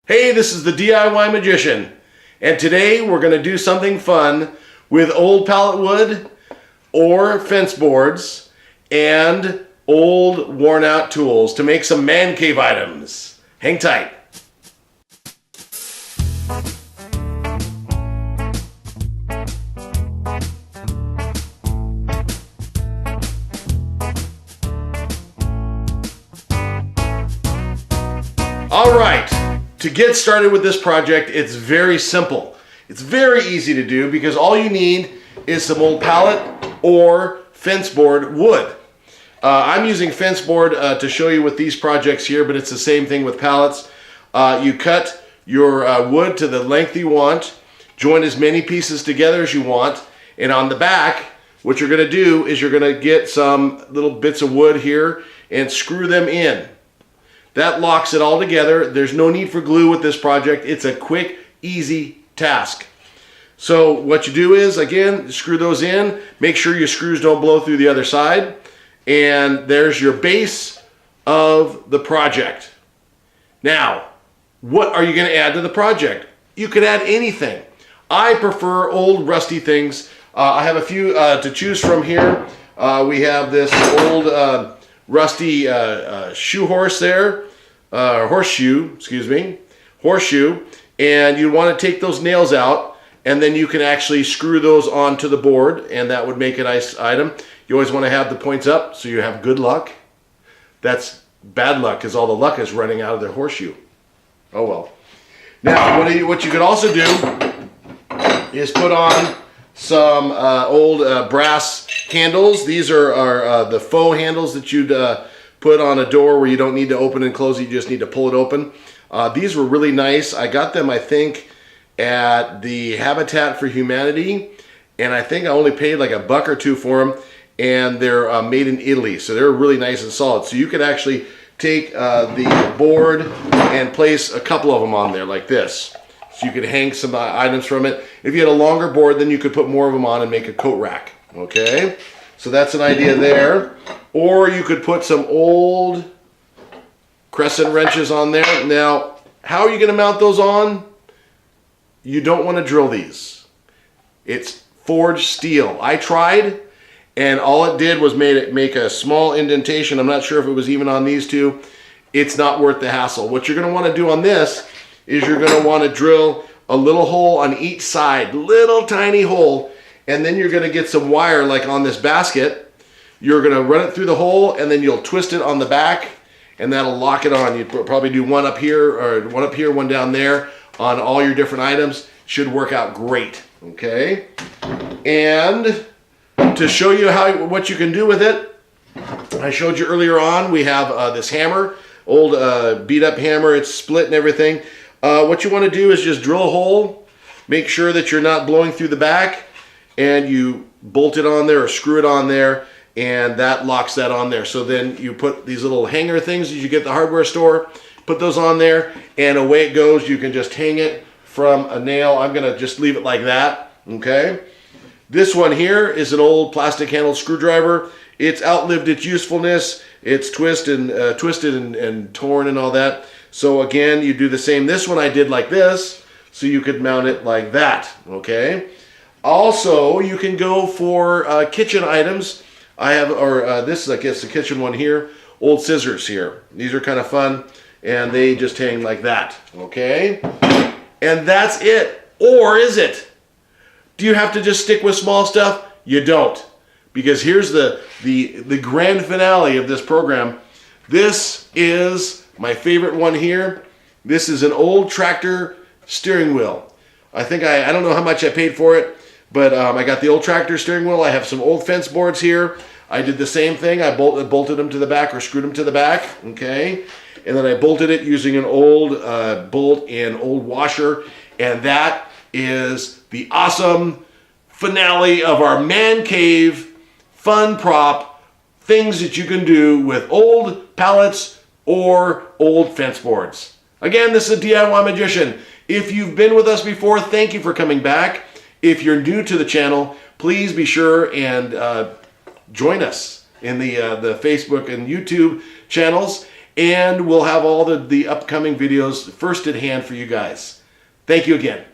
Hey, this is the DIY Magician, and today we're going to do something fun with old pallet wood or fence boards and old worn out tools to make some man cave items. Hang tight. All right. To get started with this project, it's very simple. It's very easy to do because all you need is some old pallet or fence board wood. I'm using fence board to show you with these projects here, but it's the same thing with pallets. You cut your wood to the length you want, join as many pieces together as you want, and on the back, what you're going to do is you're going to get some little bits of wood here and screw them in. That locks it all together. There's no need for glue with this project. It's a quick, easy task. So what you do is, again, screw those in. Make sure your screws don't blow through the other side. And there's your base of the project. Now, what are you going to add to the project? You can add anything. I prefer old rusty things. I have a few to choose from here. We have this old rusty shoe horse there, horseshoe, and you want to take those nails out, and then you can actually screw those onto the board, and that would make a nice item. You always want to have the points up so you have good luck. That's bad luck because all the luck is running out of the horseshoe. Oh well. Now what you could also do is put on some old brass handles. These are the faux handles that you'd put on a door where you don't need to open and close it, you just need to pull it open. These were really nice. I got them, I think, at the Habitat for Humanity, and I think I only paid like $1 or $2 for them, and they're made in Italy, so they're really nice and solid. So you could actually take the board and place a couple of them on there like this. So you could hang some items from it. If you had a longer board, then you could put more of them on and make a coat rack. Okay, so that's an idea there. Or you could put some old crescent wrenches on there. Now, how are you going to mount those on? You don't want to drill these. It's forged steel. I tried, and all it did was make a small indentation. I'm not sure if it was even on these two. It's not worth the hassle. What you're going to want to do on this is you're going to want to drill a little hole on each side, little tiny hole, and then you're going to get some wire like on this basket. You're going to run it through the hole, and then you'll twist it on the back, and that'll lock it on. You'd probably do one up here, or one up here, one down there on all your different items. Should work out great, okay? And to show you what you can do with it, I showed you earlier on, we have this hammer, old beat up hammer. It's split and everything. What you want to do is just drill a hole, make sure that you're not blowing through the back, and you bolt it on there or screw it on there, and that locks that on there. So then you put these little hanger things that you get at the hardware store, put those on there, and away it goes. You can just hang it from a nail. I'm going to just leave it like that, okay? This one here is an old plastic handled screwdriver. It's outlived its usefulness. It's twisted and torn and all that. So again, you do the same. This one I did like this, so you could mount it like that, okay? Also, you can go for kitchen items. I have, this is, I guess, the kitchen one here, old scissors here. These are kind of fun, and they just hang like that, okay? And that's it. Or is it? Do you have to just stick with small stuff? You don't. Because here's the grand finale of this program. This is my favorite one here. This is an old tractor steering wheel. I think I don't know how much I paid for it, but I got the old tractor steering wheel. I have some old fence boards here. I did the same thing. I bolted them to the back or screwed them to the back, okay? And then I bolted it using an old bolt and old washer. And that is the awesome finale of our man cave fun prop, things that you can do with old pallets or old fence boards. Again, this is DIY Magician. If you've been with us before, thank you for coming back. If you're new to the channel, please be sure and join us in the Facebook and YouTube channels. and we'll have all the upcoming videos first at hand for you guys. Thank you again.